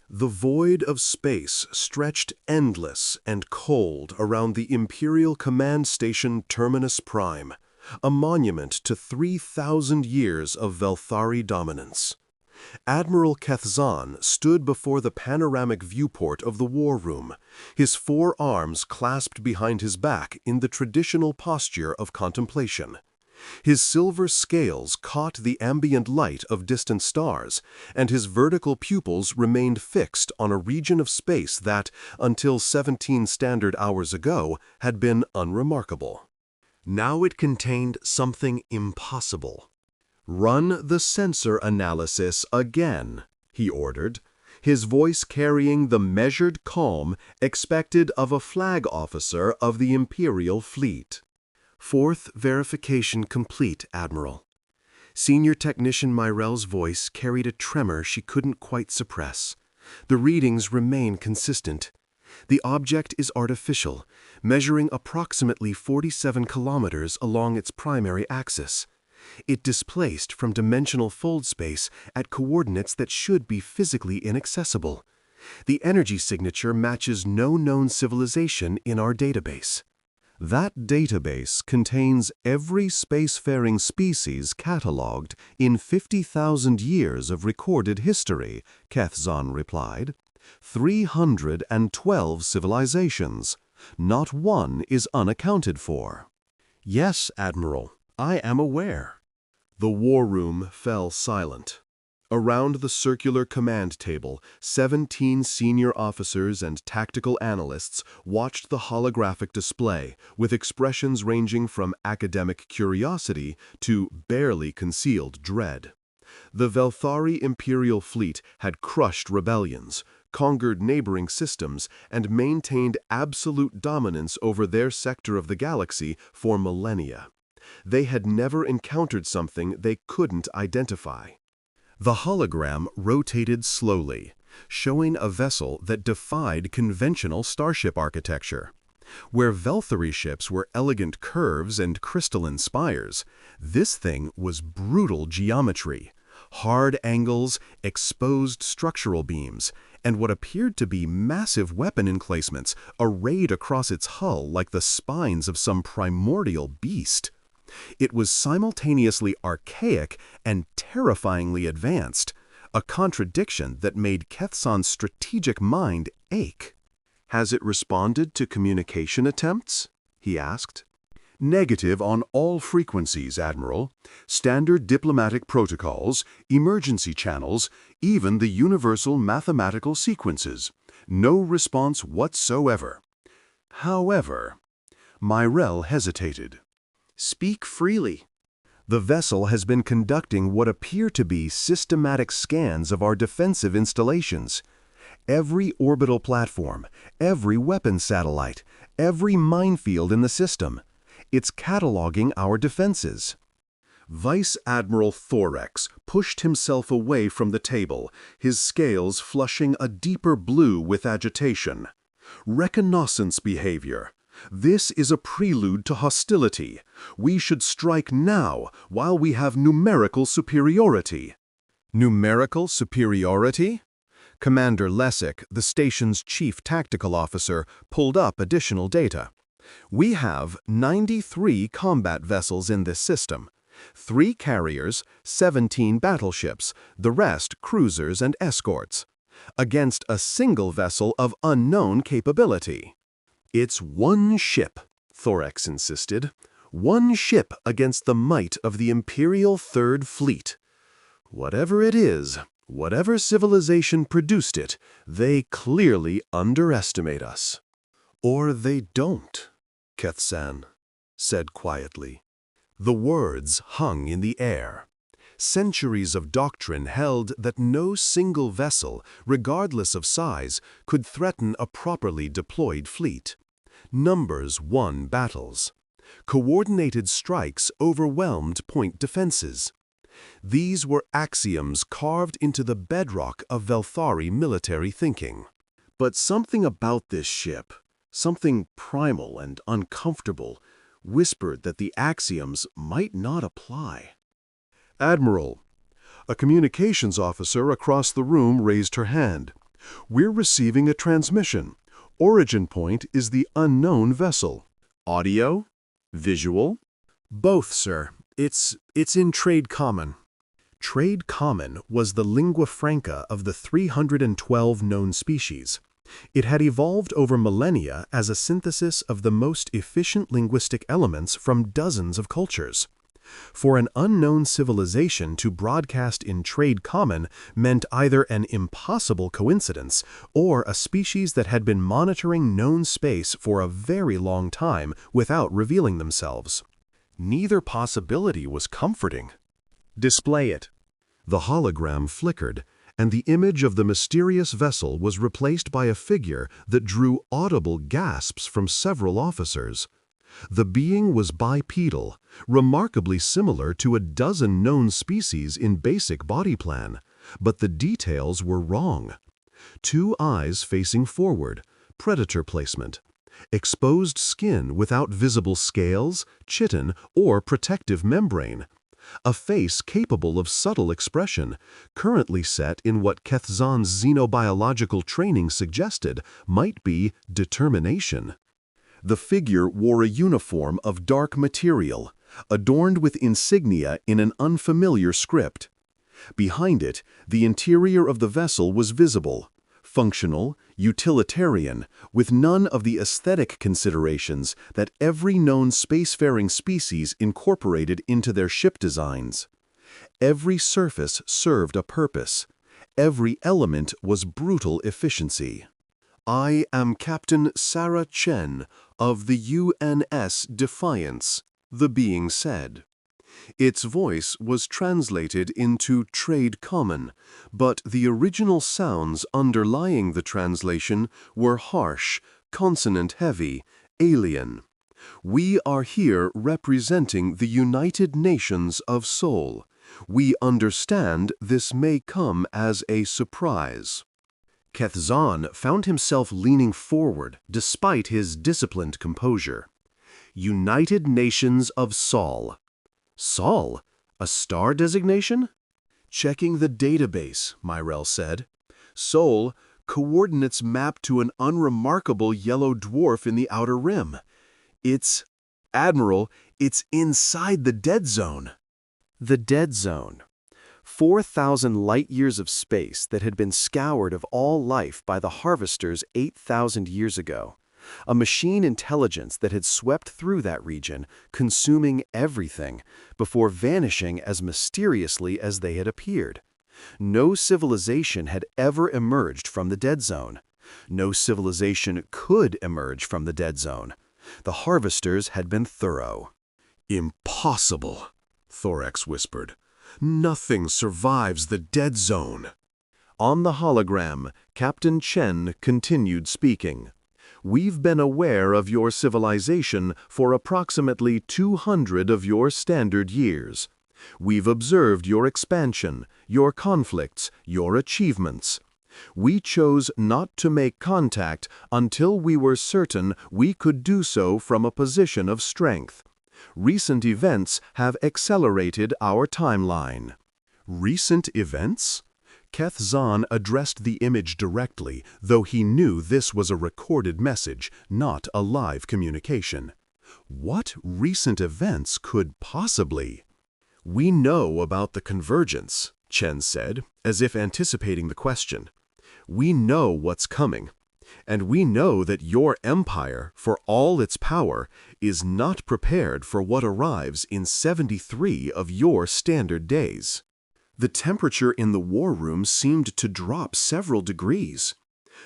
The void of space stretched endless and cold around the Imperial Command Station Terminus Prime, a monument to 3,000 years of Velthari dominance. Admiral Kethzan stood before the panoramic viewport of the war room, his four arms clasped behind his back in the traditional posture of contemplation. His silver scales caught the ambient light of distant stars, and his vertical pupils remained fixed on a region of space that, until 17 standard hours ago, had been unremarkable. Now it contained something impossible. "Run the sensor analysis again," he ordered, his voice carrying the measured calm expected of a flag officer of the Imperial Fleet. "Fourth verification complete, Admiral." Senior Technician Myrell's voice carried a tremor she couldn't quite suppress. "The readings remain consistent. The object is artificial, measuring approximately 47 kilometers along its primary axis. It displaced from dimensional fold space at coordinates that should be physically inaccessible. The energy signature matches no known civilization in our database." "That database contains every spacefaring species catalogued in 50,000 years of recorded history," Kethzan replied. 312 civilizations. Not one is unaccounted for." "Yes, Admiral, I am aware." The war room fell silent. Around the circular command table, 17 senior officers and tactical analysts watched the holographic display, with expressions ranging from academic curiosity to barely concealed dread. The Velthari Imperial Fleet had crushed rebellions, conquered neighboring systems, and maintained absolute dominance over their sector of the galaxy for millennia. They had never encountered something they couldn't identify. The hologram rotated slowly, showing a vessel that defied conventional starship architecture. Where Velthari ships were elegant curves and crystalline spires, this thing was brutal geometry, hard angles, exposed structural beams, and what appeared to be massive weapon emplacements arrayed across its hull like the spines of some primordial beast. It was simultaneously archaic and terrifyingly advanced, a contradiction that made Kethzan's strategic mind ache. "Has it responded to communication attempts?" he asked. "Negative on all frequencies, Admiral. Standard diplomatic protocols, emergency channels, even the universal mathematical sequences. No response whatsoever." "However," Myrell hesitated. "Speak freely." "The vessel has been conducting what appear to be systematic scans of our defensive installations. Every orbital platform, every weapon satellite, every minefield in the system. It's cataloging our defenses." Vice Admiral Thorex pushed himself away from the table, his scales flushing a deeper blue with agitation. "Reconnaissance behavior. This is a prelude to hostility. We should strike now, while we have numerical superiority." "Numerical superiority?" Commander Lessig, the station's chief tactical officer, pulled up additional data. "We have 93 combat vessels in this system. 3 carriers, 17 battleships, the rest cruisers and escorts. Against a single vessel of unknown capability." "It's one ship," Thorex insisted. "One ship against the might of the Imperial Third Fleet. Whatever it is, whatever civilization produced it, they clearly underestimate us." "Or they don't," Kethzan said quietly. The words hung in the air. Centuries of doctrine held that no single vessel, regardless of size, could threaten a properly deployed fleet. Numbers won battles. Coordinated strikes overwhelmed point defenses. These were axioms carved into the bedrock of Velthari military thinking. But something about this ship, something primal and uncomfortable, whispered that the axioms might not apply. "Admiral." A communications officer across the room raised her hand. We're receiving a transmission. Origin point is the unknown vessel. Audio? Visual? Both, sir. It's in Trade Common. Trade Common was the lingua franca of the 312 known species. It had evolved over millennia as a synthesis of the most efficient linguistic elements from dozens of cultures. For an unknown civilization to broadcast in Trade Common meant either an impossible coincidence or a species that had been monitoring known space for a very long time without revealing themselves. Neither possibility was comforting. Display it. The hologram flickered, and the image of the mysterious vessel was replaced by a figure that drew audible gasps from several officers. The being was bipedal, remarkably similar to a dozen known species in basic body plan, but the details were wrong. 2 eyes facing forward, predator placement. Exposed skin without visible scales, chitin, or protective membrane. A face capable of subtle expression, currently set in what Kethzan's xenobiological training suggested might be determination. The figure wore a uniform of dark material, adorned with insignia in an unfamiliar script. Behind it, the interior of the vessel was visible, functional, utilitarian, with none of the aesthetic considerations that every known spacefaring species incorporated into their ship designs. Every surface served a purpose. Every element was brutal efficiency. "I am Captain Sarah Chen of the UNS Defiance," the being said. Its voice was translated into Trade Common, but the original sounds underlying the translation were harsh, consonant-heavy, alien. "We are here representing the United Nations of Sol. We understand this may come as a surprise." Kethzan found himself leaning forward despite his disciplined composure. United Nations of Sol. Sol? A star designation? "Checking the database," Myrell said. "Sol, coordinates mapped to an unremarkable yellow dwarf in the outer rim. Admiral, it's inside the dead zone." The dead zone. 4,000 light-years of space that had been scoured of all life by the harvesters 8,000 years ago. A machine intelligence that had swept through that region, consuming everything, before vanishing as mysteriously as they had appeared. No civilization had ever emerged from the dead zone. No civilization could emerge from the dead zone. The harvesters had been thorough. "Impossible," Thorax whispered. "Nothing survives the dead zone." On the hologram, Captain Chen continued speaking. "We've been aware of your civilization for approximately 200 of your standard years. We've observed your expansion, your conflicts, your achievements. We chose not to make contact until we were certain we could do so from a position of strength. Recent events have accelerated our timeline." Recent events? Kethzan addressed the image directly, though he knew this was a recorded message, not a live communication. What recent events could possibly? "We know about the convergence," Chen said, as if anticipating the question. "We know what's coming. And we know that your empire, for all its power, is not prepared for what arrives in 73 of your standard days." The temperature in the war room seemed to drop several degrees.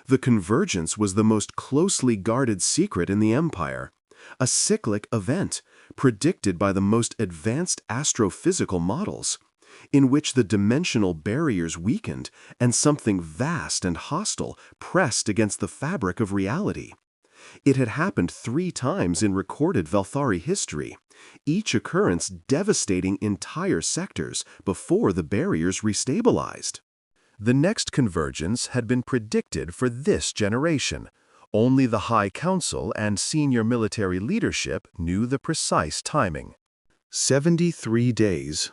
The convergence was the most closely guarded secret in the empire, a cyclic event predicted by the most advanced astrophysical models, in which the dimensional barriers weakened and something vast and hostile pressed against the fabric of reality. It had happened 3 times in recorded Velthari history, each occurrence devastating entire sectors before the barriers restabilized. The next convergence had been predicted for this generation. Only the High Council and senior military leadership knew the precise timing. 73 days.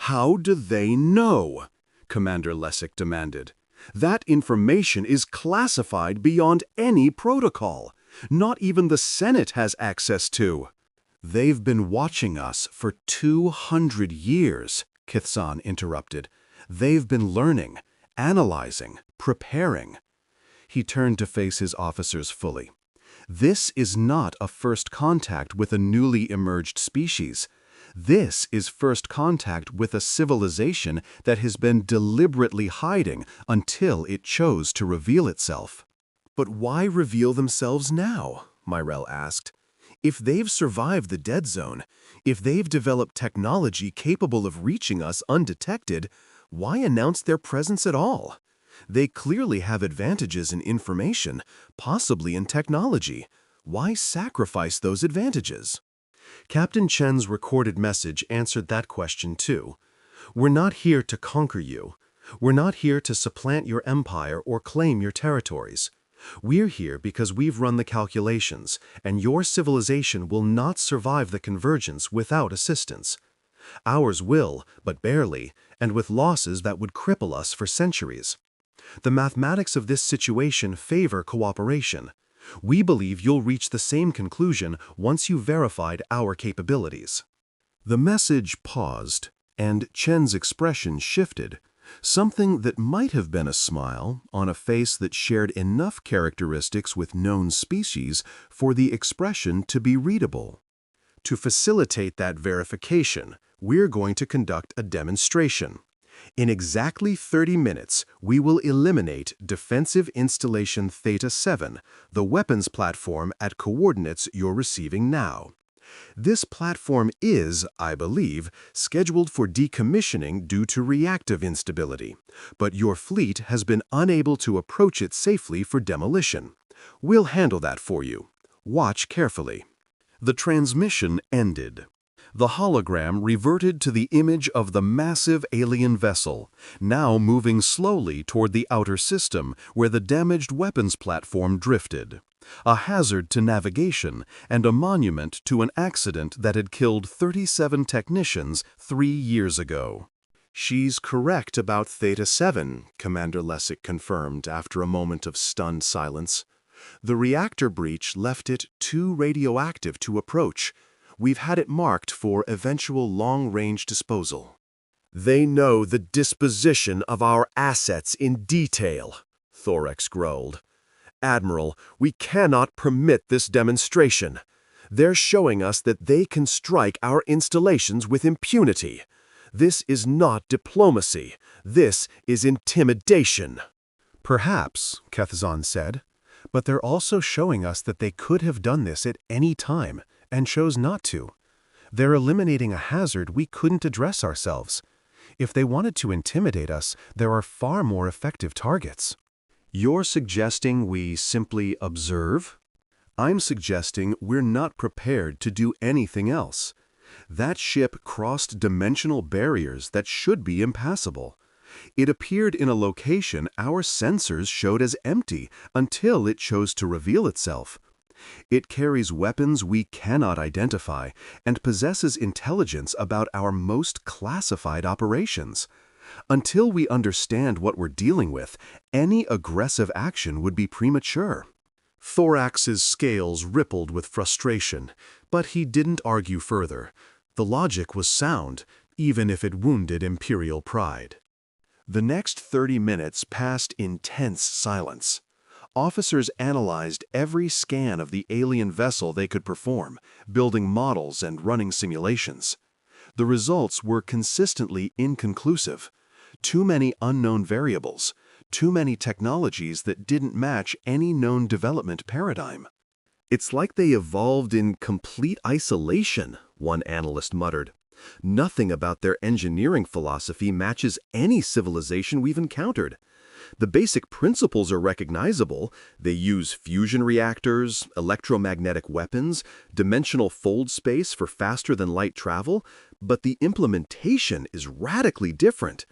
"How do they know?" Commander Lessig demanded. That information is classified beyond any protocol. Not even the Senate has access to. They've been watching us for 200 years, Kithsan interrupted. They've been learning, analyzing, preparing. He turned to face his officers fully. This is not a first contact with a newly emerged species. This is first contact with a civilization that has been deliberately hiding until it chose to reveal itself. But why reveal themselves now? Myrell asked. If they've survived the dead zone, if they've developed technology capable of reaching us undetected, why announce their presence at all? They clearly have advantages in information, possibly in technology. Why sacrifice those advantages? Captain Chen's recorded message answered that question too. We're not here to conquer you. We're not here to supplant your empire or claim your territories. We're here because we've run the calculations, and your civilization will not survive the convergence without assistance. Ours will, but barely, and with losses that would cripple us for centuries. The mathematics of this situation favor cooperation. We believe you'll reach the same conclusion once you've verified our capabilities. The message paused, and Chen's expression shifted. Something that might have been a smile on a face that shared enough characteristics with known species for the expression to be readable. To facilitate that verification, we're going to conduct a demonstration. In exactly 30 minutes, we will eliminate Defensive Installation Theta 7, the weapons platform at coordinates you're receiving now. This platform is, I believe, scheduled for decommissioning due to reactive instability, but your fleet has been unable to approach it safely for demolition. We'll handle that for you. Watch carefully. The transmission ended. The hologram reverted to the image of the massive alien vessel, now moving slowly toward the outer system where the damaged weapons platform drifted. A hazard to navigation and a monument to an accident that had killed 37 technicians 3 years ago. She's correct about Theta 7, Commander Lessig confirmed after a moment of stunned silence. The reactor breach left it too radioactive to approach. We've had it marked for eventual long-range disposal. They know the disposition of our assets in detail, Thorax growled. Admiral, we cannot permit this demonstration. They're showing us that they can strike our installations with impunity. This is not diplomacy. This is intimidation. Perhaps, Kethzan said, but they're also showing us that they could have done this at any time and chose not to. They're eliminating a hazard we couldn't address ourselves. If they wanted to intimidate us, there are far more effective targets. You're suggesting we simply observe? I'm suggesting we're not prepared to do anything else. That ship crossed dimensional barriers that should be impassable. It appeared in a location our sensors showed as empty until it chose to reveal itself. It carries weapons we cannot identify and possesses intelligence about our most classified operations. Until we understand what we're dealing with, any aggressive action would be premature. Thorax's scales rippled with frustration, but he didn't argue further. The logic was sound, even if it wounded Imperial pride. The next 30 minutes passed in tense silence. Officers analyzed every scan of the alien vessel they could perform, building models and running simulations. The results were consistently inconclusive. Too many unknown variables, too many technologies that didn't match any known development paradigm. It's like they evolved in complete isolation, one analyst muttered. Nothing about their engineering philosophy matches any civilization we've encountered. The basic principles are recognizable. They use fusion reactors, electromagnetic weapons, dimensional fold space for faster-than-light travel, but the implementation is radically different.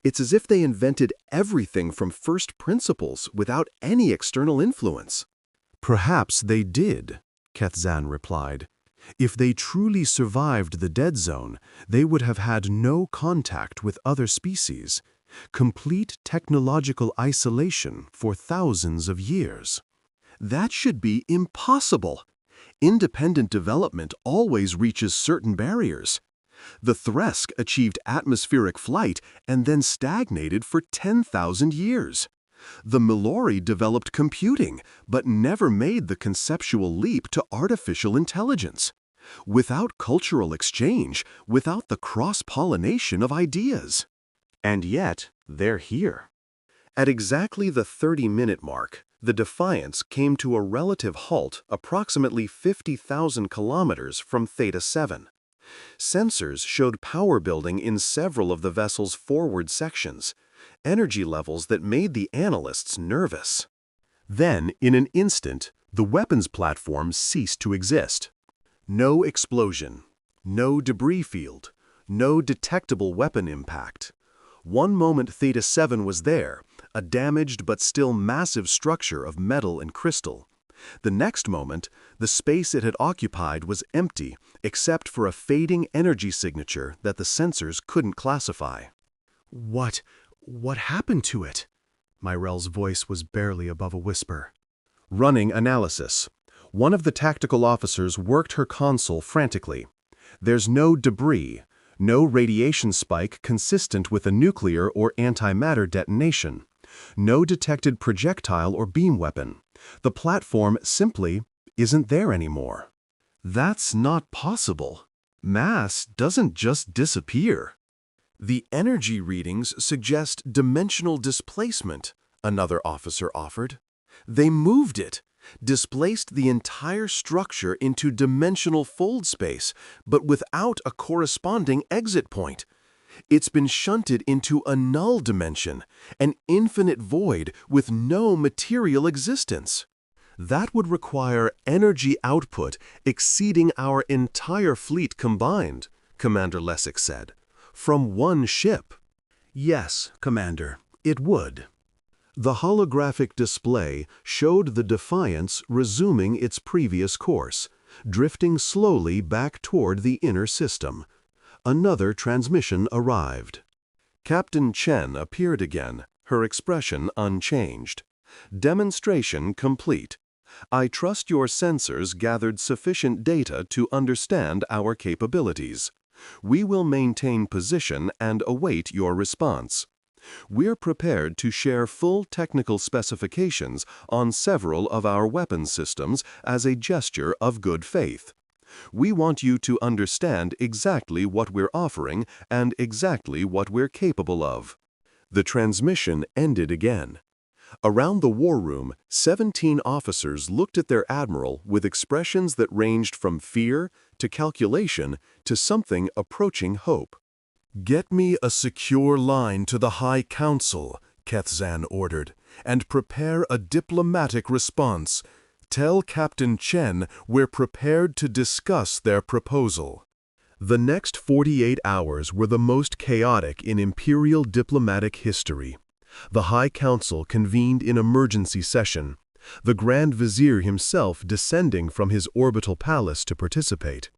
It's as if they invented everything from first principles without any external influence. Perhaps they did, Kethzan replied. If they truly survived the dead zone, they would have had no contact with other species. Complete technological isolation for thousands of years. That should be impossible. Independent development always reaches certain barriers. The Thresk achieved atmospheric flight and then stagnated for 10,000 years. The Milori developed computing, but never made the conceptual leap to artificial intelligence. Without cultural exchange, without the cross-pollination of ideas. And yet, they're here. At exactly the 30-minute mark, the Defiance came to a relative halt approximately 50,000 kilometers from Theta 7. Sensors showed power building in several of the vessel's forward sections, energy levels that made the analysts nervous. Then, in an instant, the weapons platform ceased to exist. No explosion, no debris field, no detectable weapon impact. One moment Theta 7 was there, a damaged but still massive structure of metal and crystal. The next moment, the space it had occupied was empty except for a fading energy signature that the sensors couldn't classify. What happened to it? Myrell's voice was barely above a whisper. Running analysis. One of the tactical officers worked her console frantically. There's no debris, no radiation spike consistent with a nuclear or antimatter detonation, no detected projectile or beam weapon. The platform simply isn't there anymore. That's not possible. Mass doesn't just disappear. The energy readings suggest dimensional displacement, another officer offered. They moved it, displaced the entire structure into dimensional fold space, but without a corresponding exit point. It's been shunted into a null dimension, an infinite void with no material existence. That would require energy output exceeding our entire fleet combined, Commander Lessig said, from one ship. Yes, Commander, it would. The holographic display showed the Defiance resuming its previous course, drifting slowly back toward the inner system. Another transmission arrived. Captain Chen appeared again, her expression unchanged. Demonstration complete. I trust your sensors gathered sufficient data to understand our capabilities. We will maintain position and await your response. We're prepared to share full technical specifications on several of our weapons systems as a gesture of good faith. We want you to understand exactly what we're offering and exactly what we're capable of. The transmission ended again. Around the war room, 17 officers looked at their admiral with expressions that ranged from fear to calculation to something approaching hope. "Get me a secure line to the High Council," Kethzan ordered, "and prepare a diplomatic response. Tell Captain Chen we're prepared to discuss their proposal." The next 48 hours were the most chaotic in Imperial diplomatic history. The High Council convened in emergency session, the Grand Vizier himself descending from his orbital palace to participate.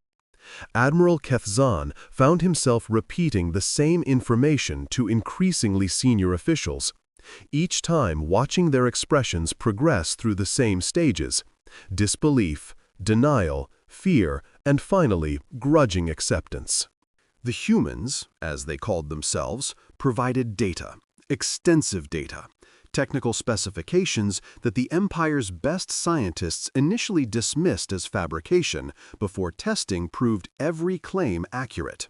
Admiral Kethzan found himself repeating the same information to increasingly senior officials, each time watching their expressions progress through the same stages: disbelief, denial, fear, and finally, grudging acceptance. The humans, as they called themselves, provided data, extensive data, technical specifications that the Empire's best scientists initially dismissed as fabrication before testing proved every claim accurate.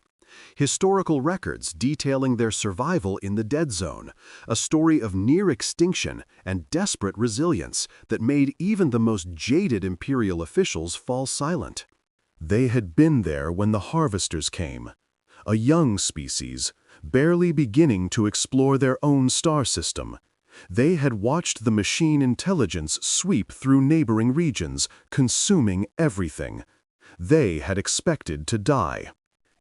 Historical records detailing their survival in the dead zone, a story of near extinction and desperate resilience that made even the most jaded Imperial officials fall silent. They had been there when the Harvesters came, a young species, barely beginning to explore their own star system. They had watched the machine intelligence sweep through neighboring regions, consuming everything. They had expected to die.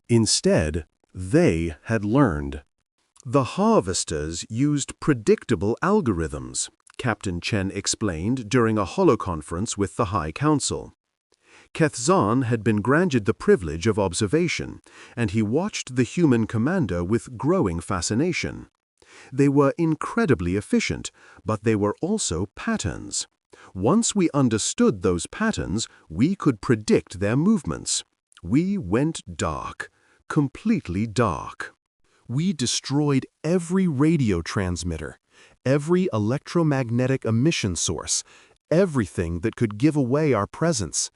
Instead, they had learned. The Harvesters used predictable algorithms, Captain Chen explained during a holoconference with the High Council. Kethzan had been granted the privilege of observation, and he watched the human commander with growing fascination. They were incredibly efficient, but they were also patterns. Once we understood those patterns, we could predict their movements. We went dark, completely dark. We destroyed every radio transmitter, every electromagnetic emission source, everything that could give away our presence.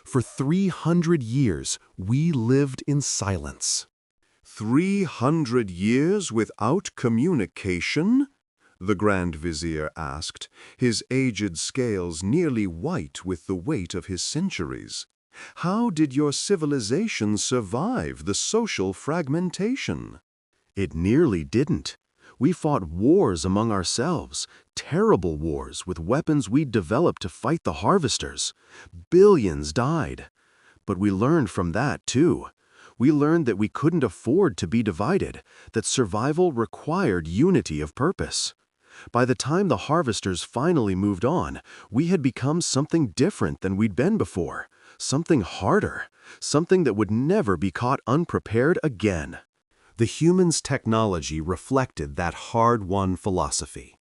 For 300 years, we lived in silence. 300 years without communication? The Grand Vizier asked, his aged scales nearly white with the weight of his centuries. How did your civilization survive the social fragmentation? It nearly didn't. We fought wars among ourselves, terrible wars with weapons we'd developed to fight the harvesters. Billions died. But we learned from that, too. We learned that we couldn't afford to be divided, that survival required unity of purpose. By the time the harvesters finally moved on, we had become something different than we'd been before, something harder, something that would never be caught unprepared again. The humans' technology reflected that hard-won philosophy.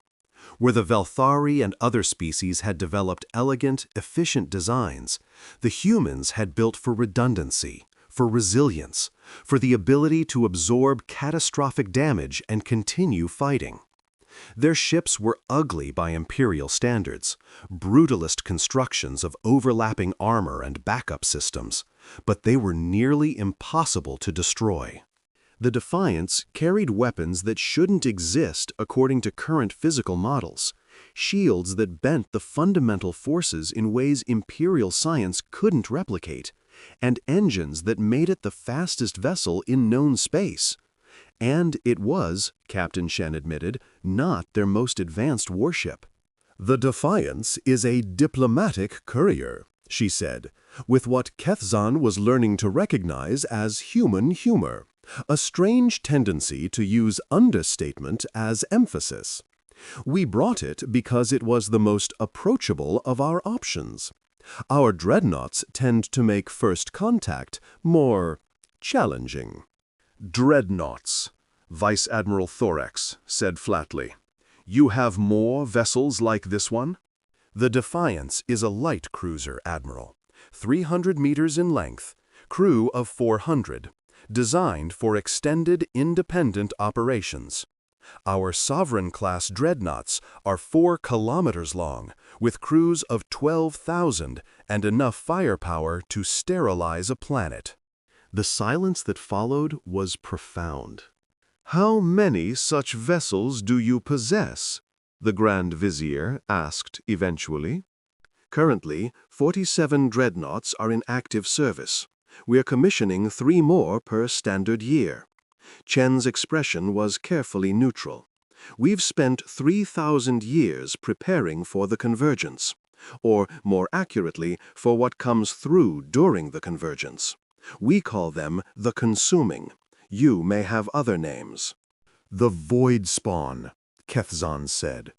Where the Velthari and other species had developed elegant, efficient designs, the humans had built for redundancy, for resilience, for the ability to absorb catastrophic damage and continue fighting. Their ships were ugly by Imperial standards, brutalist constructions of overlapping armor and backup systems, but they were nearly impossible to destroy. The Defiants carried weapons that shouldn't exist according to current physical models, shields that bent the fundamental forces in ways Imperial science couldn't replicate, and engines that made it the fastest vessel in known space. And it was, Captain Shen admitted, not their most advanced warship. "The Defiance is a diplomatic courier," she said, with what Kethzan was learning to recognize as human humor, a strange tendency to use understatement as emphasis. "We brought it because it was the most approachable of our options. Our dreadnoughts tend to make first contact more challenging." "Dreadnoughts," Vice Admiral Thorax said flatly. "You have more vessels like this one?" "The Defiance is a light cruiser, Admiral, 300 meters in length, crew of 400, designed for extended independent operations. Our Sovereign-class dreadnoughts are 4 kilometers long, with crews of 12,000 and enough firepower to sterilize a planet." The silence that followed was profound. "How many such vessels do you possess?" the Grand Vizier asked eventually. "Currently, 47 dreadnoughts are in active service. We're commissioning 3 more per standard year." Chen's expression was carefully neutral. "We've spent 3,000 years preparing for the convergence, or more accurately, for what comes through during the convergence. We call them the consuming. You may have other names." "The void spawn," Kethzan said.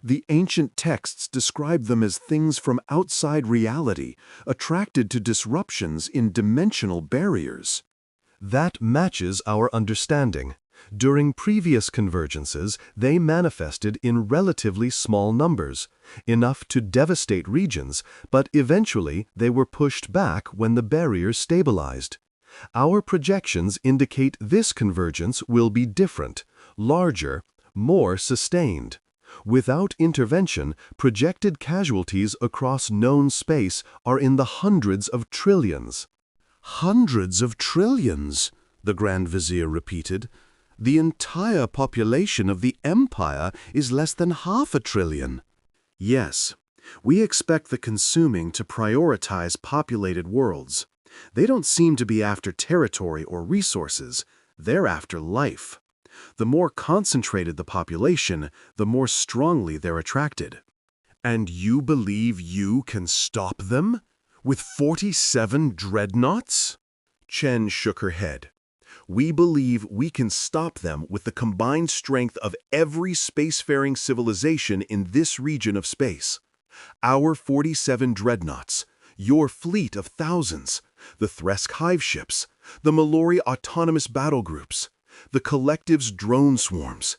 "The ancient texts describe them as things from outside reality, attracted to disruptions in dimensional barriers." "That matches our understanding. During previous convergences, they manifested in relatively small numbers, enough to devastate regions, but eventually they were pushed back when the barriers stabilized. Our projections indicate this convergence will be different, larger, more sustained. Without intervention, projected casualties across known space are in the hundreds of trillions." "Hundreds of trillions," the Grand Vizier repeated. "The entire population of the Empire is less than half a trillion." "Yes, we expect the consuming to prioritize populated worlds. They don't seem to be after territory or resources, they're after life. The more concentrated the population, the more strongly they're attracted." "And you believe you can stop them? With 47 dreadnoughts?" Chen shook her head. "We believe we can stop them with the combined strength of every spacefaring civilization in this region of space. Our 47 dreadnoughts, your fleet of thousands, the Thresk hive ships, the Malori autonomous battle groups, the Collective's drone swarms.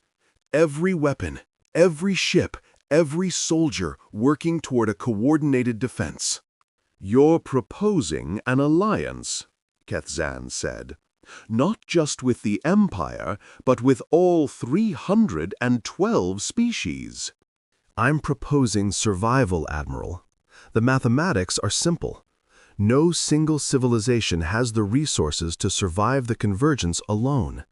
Every weapon, every ship, every soldier working toward a coordinated defense. "You're proposing an alliance," Kethzan said. "Not just with the Empire, but with all 312 species." "I'm proposing survival, Admiral. The mathematics are simple. No single civilization has the resources to survive the convergence alone.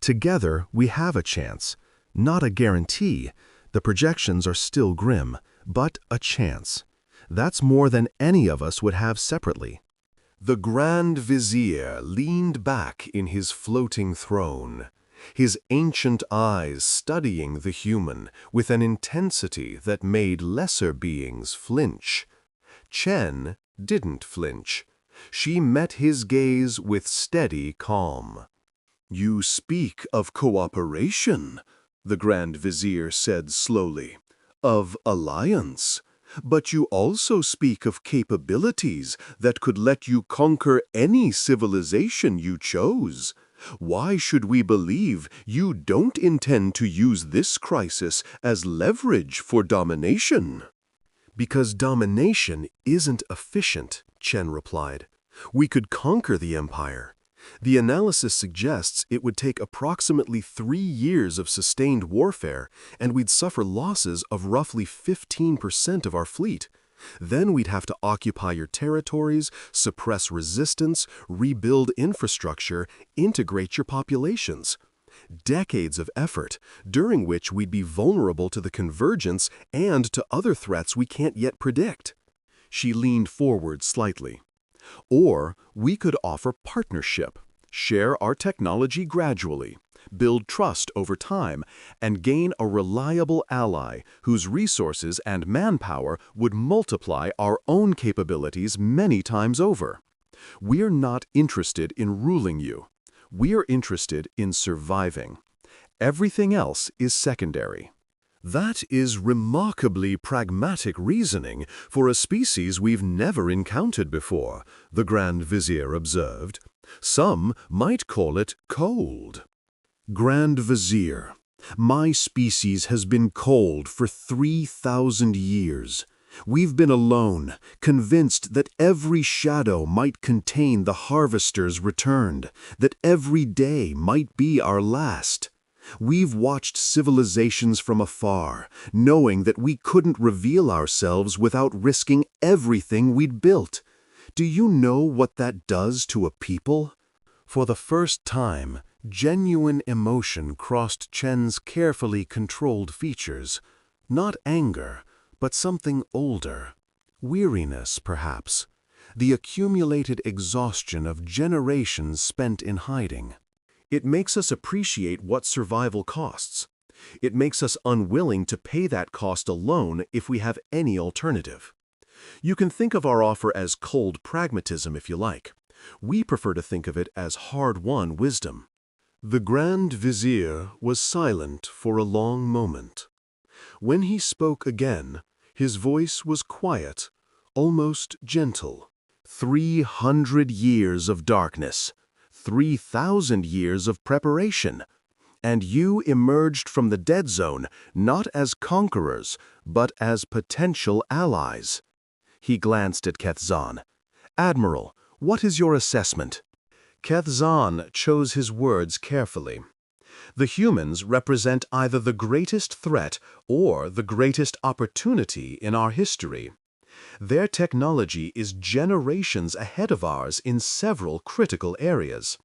Together, we have a chance. Not a guarantee. The projections are still grim, but a chance. That's more than any of us would have separately." The Grand Vizier leaned back in his floating throne, his ancient eyes studying the human with an intensity that made lesser beings flinch. Chen didn't flinch. She met his gaze with steady calm. "You speak of cooperation," the Grand Vizier said slowly, "of alliance. But you also speak of capabilities that could let you conquer any civilization you chose. Why should we believe you don't intend to use this crisis as leverage for domination?" "Because domination isn't efficient," Chen replied. "We could conquer the Empire. The analysis suggests it would take approximately 3 years of sustained warfare, and we'd suffer losses of roughly 15% of our fleet. Then we'd have to occupy your territories, suppress resistance, rebuild infrastructure, integrate your populations. Decades of effort, during which we'd be vulnerable to the convergence and to other threats we can't yet predict." She leaned forward slightly. "Or we could offer partnership, share our technology gradually, build trust over time, and gain a reliable ally whose resources and manpower would multiply our own capabilities many times over. We're not interested in ruling you. We're interested in surviving. Everything else is secondary." "That is remarkably pragmatic reasoning for a species we've never encountered before," the Grand Vizier observed. "Some might call it cold." "Grand Vizier, my species has been cold for 3,000 years. We've been alone, convinced that every shadow might contain the harvesters returned, that every day might be our last. We've watched civilizations from afar, knowing that we couldn't reveal ourselves without risking everything we'd built. Do you know what that does to a people?" For the first time, genuine emotion crossed Chen's carefully controlled features. Not anger, but something older. Weariness, perhaps. The accumulated exhaustion of generations spent in hiding. It makes us appreciate what survival costs. It makes us unwilling to pay that cost alone if we have any alternative. You can think of our offer as cold pragmatism if you like. We prefer to think of it as hard-won wisdom. The Grand Vizier was silent for a long moment. When he spoke again, his voice was quiet, almost gentle. 300 years of darkness. 3,000 years of preparation, and you emerged from the dead zone not as conquerors, but as potential allies. He glanced at Kethzan. "Admiral, what is your assessment?" Kethzan chose his words carefully. The humans represent either the greatest threat or the greatest opportunity in our history. Their technology is generations ahead of ours in several critical areas.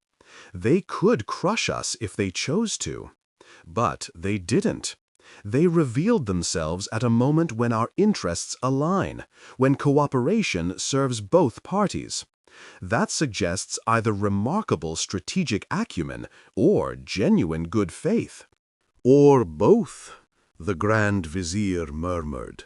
They could crush us if they chose to. But they didn't. They revealed themselves at a moment when our interests align, when cooperation serves both parties. That suggests either remarkable strategic acumen or genuine good faith. "Or both," the Grand Vizier murmured.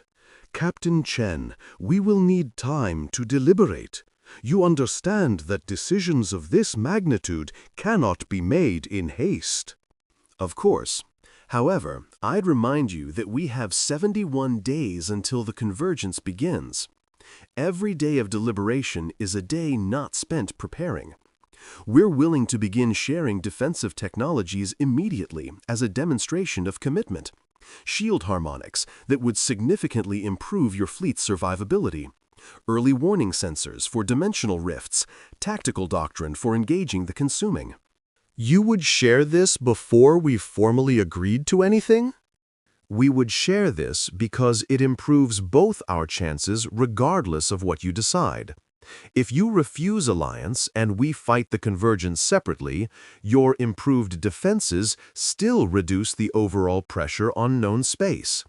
"Captain Chen, we will need time to deliberate. You understand that decisions of this magnitude cannot be made in haste." "Of course. However, I'd remind you that we have 71 days until the convergence begins. Every day of deliberation is a day not spent preparing. We're willing to begin sharing defensive technologies immediately as a demonstration of commitment. Shield harmonics that would significantly improve your fleet's survivability. Early warning sensors for dimensional rifts. Tactical doctrine for engaging the consuming. You would share this before we formally agreed to anything? We would share this because it improves both our chances regardless of what you decide. If you refuse alliance and we fight the convergence separately, your improved defenses still reduce the overall pressure on known space.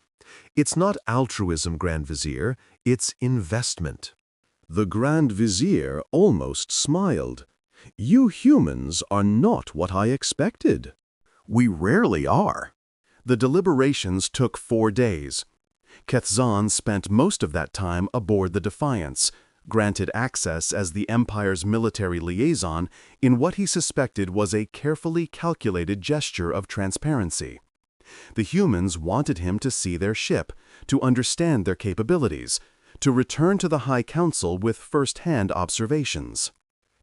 It's not altruism, Grand Vizier, it's investment. The Grand Vizier almost smiled. You humans are not what I expected. We rarely are. The deliberations took 4 days. Kethzan spent most of that time aboard the Defiance, granted access as the Empire's military liaison in what he suspected was a carefully calculated gesture of transparency. The humans wanted him to see their ship, to understand their capabilities, to return to the High Council with first-hand observations.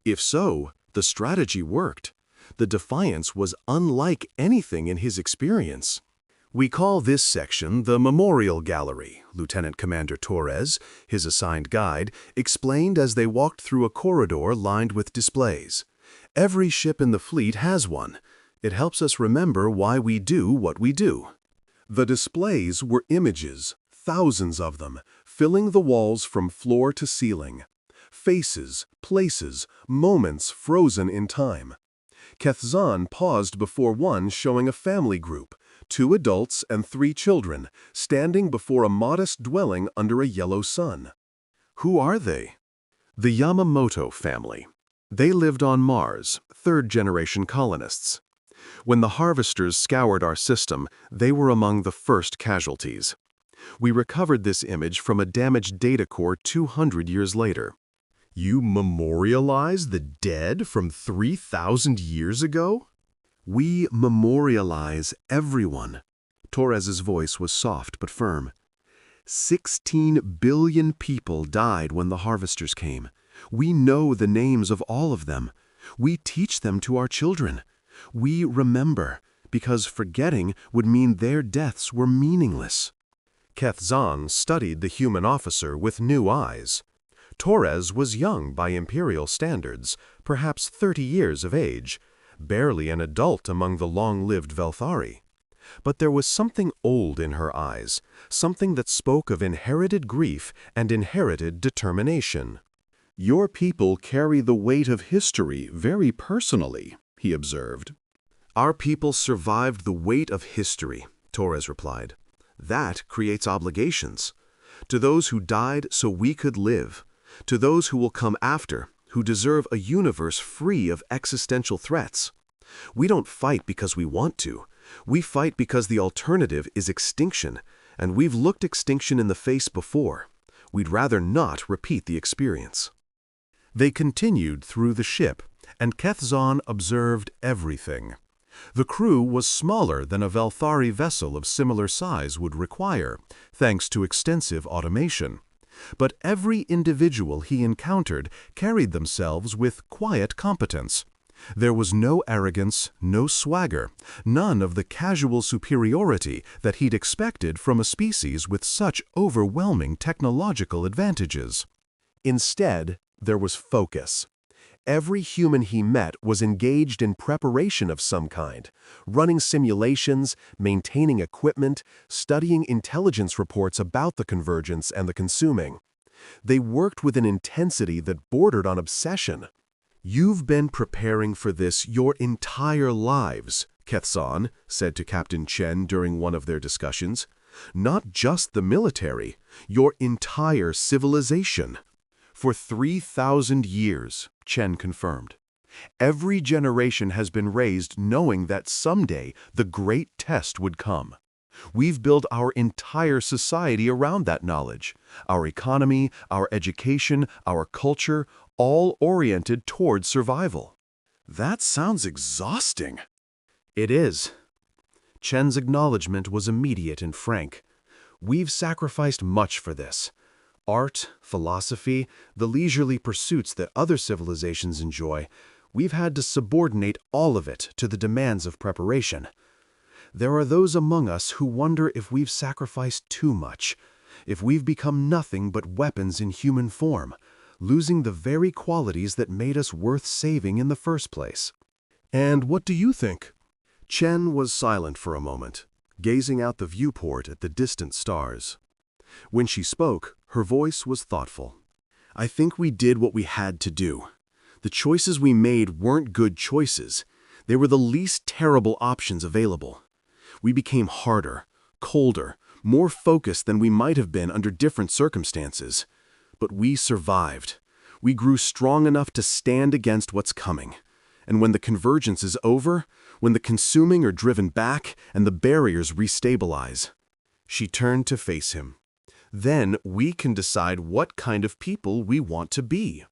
If so, the strategy worked. The Defiance was unlike anything in his experience. We call this section the Memorial Gallery, Lieutenant Commander Torres, his assigned guide, explained as they walked through a corridor lined with displays. Every ship in the fleet has one. It helps us remember why we do what we do. The displays were images, thousands of them, filling the walls from floor to ceiling. Faces, places, moments frozen in time. Kethzan paused before one showing a family group. 2 adults and 3 children, standing before a modest dwelling under a yellow sun. Who are they? The Yamamoto family. They lived on Mars, 3rd-generation colonists. When the harvesters scoured our system, they were among the first casualties. We recovered this image from a damaged data core 200 years later. You memorialize the dead from 3,000 years ago? We memorialize everyone. Torres's voice was soft but firm. 16 billion people died when the harvesters came. We know the names of all of them. We teach them to our children. We remember, because forgetting would mean their deaths were meaningless. Kethzan studied the human officer with new eyes. Torres was young by Imperial standards, perhaps 30 years of age. Barely an adult among the long-lived Velthari. But there was something old in her eyes, something that spoke of inherited grief and inherited determination. Your people carry the weight of history very personally, he observed. Our people survived the weight of history, Torres replied. That creates obligations. To those who died so we could live, to those who will come after, who deserve a universe free of existential threats. We don't fight because we want to. We fight because the alternative is extinction, and we've looked extinction in the face before. We'd rather not repeat the experience. They continued through the ship, and Kethzan observed everything. The crew was smaller than a Velthari vessel of similar size would require, thanks to extensive automation. But every individual he encountered carried themselves with quiet competence. There was no arrogance, no swagger, none of the casual superiority that he'd expected from a species with such overwhelming technological advantages. Instead, there was focus. Every human he met was engaged in preparation of some kind, running simulations, maintaining equipment, studying intelligence reports about the convergence and the consuming. They worked with an intensity that bordered on obsession. You've been preparing for this your entire lives, Kethzan said to Captain Chen during one of their discussions. Not just the military, your entire civilization. For 3,000 years, Chen confirmed. Every generation has been raised knowing that someday the great test would come. We've built our entire society around that knowledge. Our economy, our education, our culture, all oriented toward survival. That sounds exhausting. It is. Chen's acknowledgement was immediate and frank. We've sacrificed much for this. Art, philosophy, the leisurely pursuits that other civilizations enjoy. We've had to subordinate all of it to the demands of preparation. There are those among us who wonder if we've sacrificed too much, if we've become nothing but weapons in human form, losing the very qualities that made us worth saving in the first place. And what do you think? Chen was silent for a moment, gazing out the viewport at the distant stars. When she spoke, her voice was thoughtful. I think we did what we had to do. The choices we made weren't good choices. They were the least terrible options available. We became harder, colder, more focused than we might have been under different circumstances. But we survived. We grew strong enough to stand against what's coming. And when the convergence is over, when the consuming are driven back and the barriers restabilize, she turned to face him. Then we can decide what kind of people we want to be.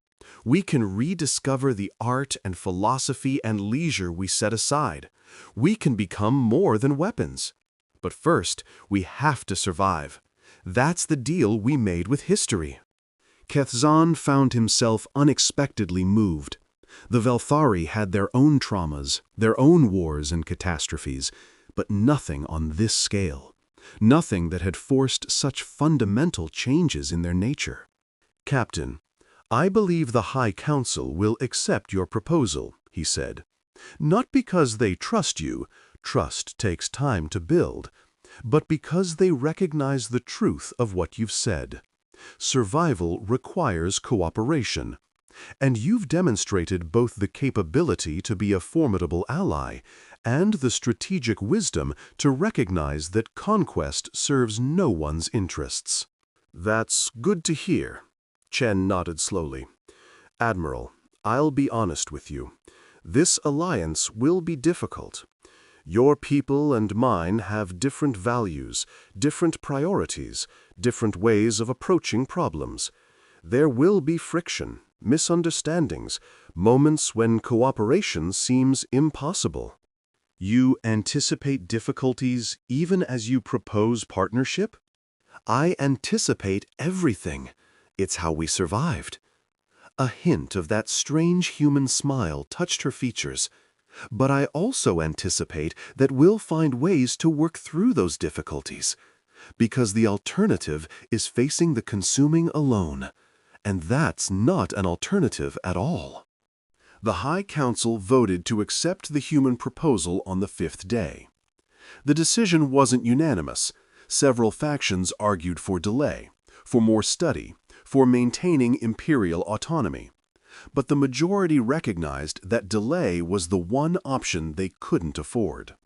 We can rediscover the art and philosophy and leisure we set aside. We can become more than weapons. But first, we have to survive. That's the deal we made with history. Kethzan found himself unexpectedly moved. The Velthari had their own traumas, their own wars and catastrophes, but nothing on this scale. Nothing that had forced such fundamental changes in their nature. Captain, I believe the High Council will accept your proposal, he said. Not because they trust you, trust takes time to build, but because they recognize the truth of what you've said. Survival requires cooperation, and you've demonstrated both the capability to be a formidable ally and the strategic wisdom to recognize that conquest serves no one's interests. That's good to hear. Chen nodded slowly. Admiral, I'll be honest with you. This alliance will be difficult. Your people and mine have different values, different priorities, different ways of approaching problems. There will be friction, misunderstandings, moments when cooperation seems impossible. You anticipate difficulties even as you propose partnership? I anticipate everything. It's how we survived. A hint of that strange human smile touched her features. But I also anticipate that we'll find ways to work through those difficulties, because the alternative is facing the consuming alone, and that's not an alternative at all. The High Council voted to accept the human proposal on the 5th day. The decision wasn't unanimous. Several factions argued for delay, for more study, for maintaining imperial autonomy. But the majority recognized that delay was the one option they couldn't afford.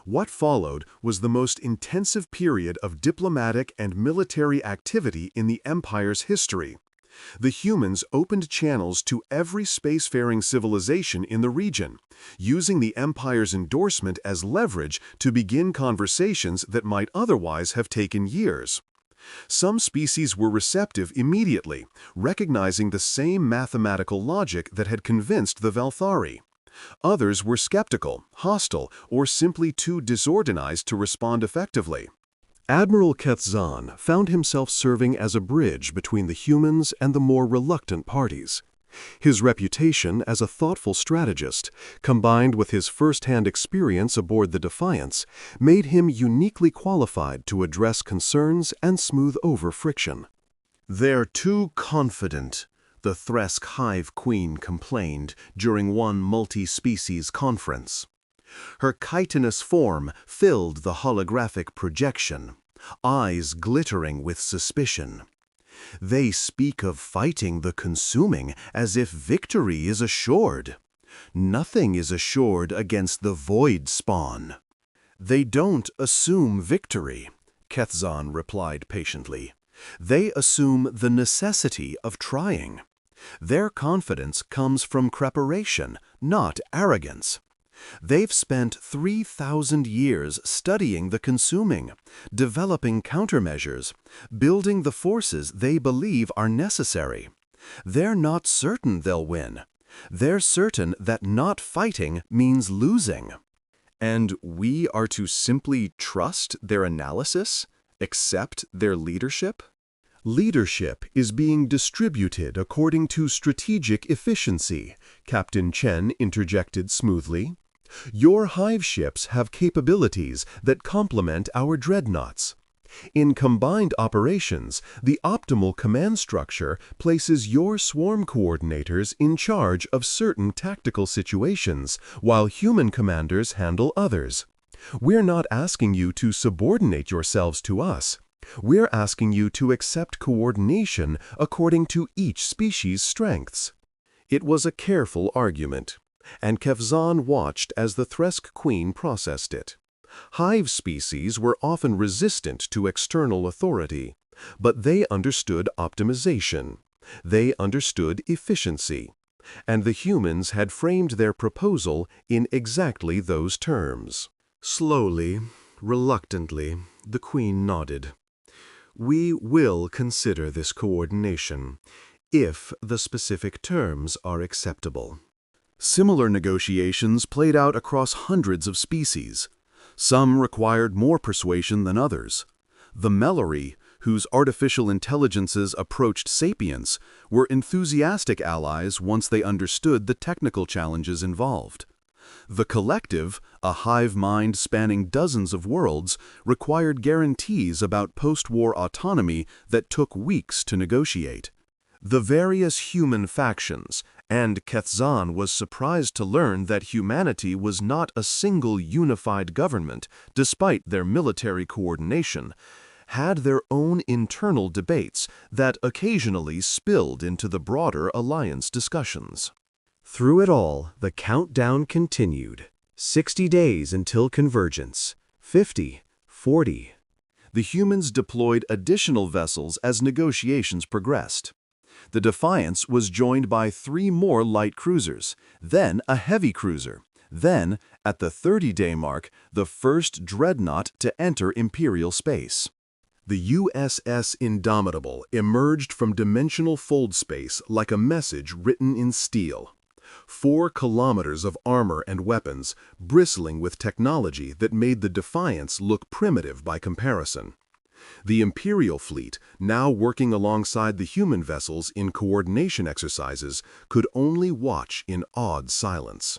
What followed was the most intensive period of diplomatic and military activity in the Empire's history. The humans opened channels to every spacefaring civilization in the region, using the Empire's endorsement as leverage to begin conversations that might otherwise have taken years. Some species were receptive immediately, recognizing the same mathematical logic that had convinced the Velthari. Others were skeptical, hostile, or simply too disorganized to respond effectively. Admiral Kethzan found himself serving as a bridge between the humans and the more reluctant parties. His reputation as a thoughtful strategist, combined with his first-hand experience aboard the Defiance, made him uniquely qualified to address concerns and smooth over friction. "They're too confident," the Thresk Hive Queen complained during one multi-species conference. Her chitinous form filled the holographic projection, eyes glittering with suspicion. They speak of fighting the consuming as if victory is assured. Nothing is assured against the void spawn. They don't assume victory, Kethzan replied patiently. They assume the necessity of trying. Their confidence comes from preparation, not arrogance. They've spent 3,000 years studying the consuming, developing countermeasures, building the forces they believe are necessary. They're not certain they'll win. They're certain that not fighting means losing. And we are to simply trust their analysis, accept their leadership? Leadership is being distributed according to strategic efficiency, Captain Chen interjected smoothly. Your hive ships have capabilities that complement our dreadnoughts. In combined operations, the optimal command structure places your swarm coordinators in charge of certain tactical situations, while human commanders handle others. We're not asking you to subordinate yourselves to us. We're asking you to accept coordination according to each species' strengths. It was a careful argument, and Kevzan watched as the Thresk Queen processed it. Hive species were often resistant to external authority, but they understood optimization. They understood efficiency. And the humans had framed their proposal in exactly those terms. Slowly, reluctantly, the Queen nodded. We will consider this coordination, if the specific terms are acceptable. Similar negotiations played out across hundreds of species. Some required more persuasion than others. The Mellory, whose artificial intelligences approached sapience, were enthusiastic allies once they understood the technical challenges involved. The Collective, a hive mind spanning dozens of worlds, required guarantees about post-war autonomy that took weeks to negotiate. The various human factions, and Kethzan was surprised to learn that humanity was not a single unified government, despite their military coordination, had their own internal debates that occasionally spilled into the broader alliance discussions. Through it all, the countdown continued. 60 days until convergence. 50, 40. The humans deployed additional vessels as negotiations progressed. The Defiance was joined by 3 more light cruisers, then a heavy cruiser, then, at the 30-day mark, the first Dreadnought to enter Imperial space. The USS Indomitable emerged from dimensional fold space like a message written in steel. 4 kilometers of armor and weapons, bristling with technology that made the Defiance look primitive by comparison. The Imperial fleet, now working alongside the human vessels in coordination exercises, could only watch in awed silence.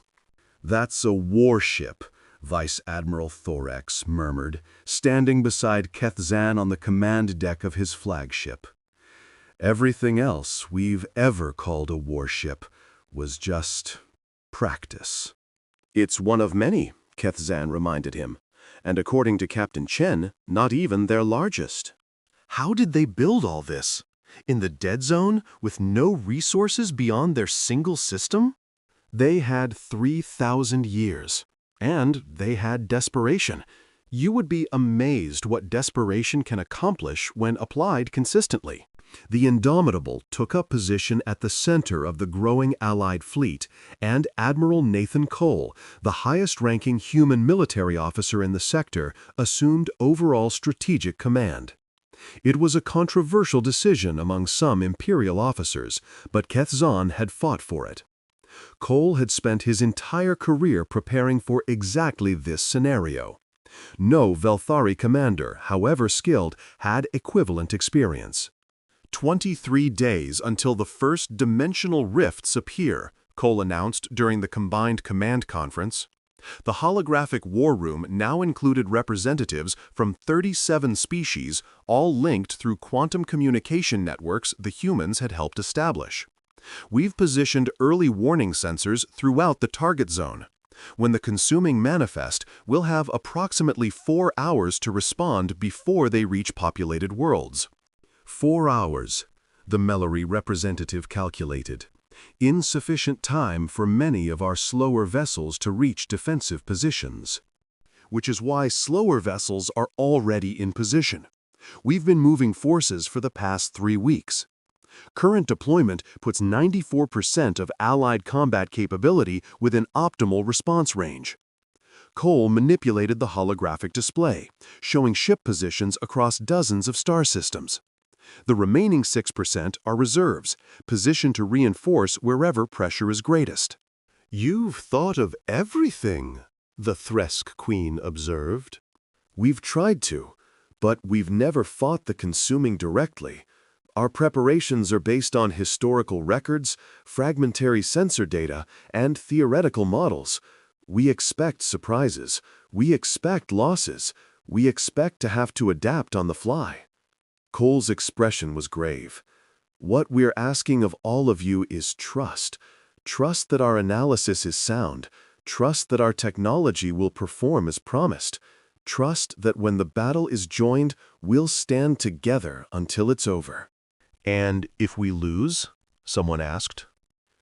"That's a warship," Vice Admiral Thorax murmured, standing beside Kethzan on the command deck of his flagship. "Everything else we've ever called a warship was just practice." "It's one of many," Kethzan reminded him. "And according to Captain Chen, not even their largest." How did they build all this? In the dead zone, with no resources beyond their single system? They had 3,000 years. And they had desperation. You would be amazed what desperation can accomplish when applied consistently. The Indomitable took up position at the center of the growing Allied fleet, and Admiral Nathan Cole, the highest-ranking human military officer in the sector, assumed overall strategic command. It was a controversial decision among some Imperial officers, but Kethzan had fought for it. Cole had spent his entire career preparing for exactly this scenario. No Velthari commander, however skilled, had equivalent experience. 23 days until the first dimensional rifts appear, Cole announced during the combined command conference. The holographic war room now included representatives from 37 species, all linked through quantum communication networks the humans had helped establish. We've positioned early warning sensors throughout the target zone. When the consuming manifest, we'll have approximately 4 hours to respond before they reach populated worlds. 4 hours, the Mellory representative calculated. Insufficient time for many of our slower vessels to reach defensive positions. Which is why slower vessels are already in position. We've been moving forces for the past 3 weeks. Current deployment puts 94% of Allied combat capability within optimal response range. Cole manipulated the holographic display, showing ship positions across dozens of star systems. The remaining 6% are reserves, positioned to reinforce wherever pressure is greatest. "You've thought of everything," the Thresk Queen observed. "We've tried to, but we've never fought the consuming directly. Our preparations are based on historical records, fragmentary sensor data, and theoretical models. We expect surprises. We expect losses. We expect to have to adapt on the fly." Cole's expression was grave. "What we're asking of all of you is trust. Trust that our analysis is sound. Trust that our technology will perform as promised. Trust that when the battle is joined, we'll stand together until it's over." "And if we lose?" someone asked.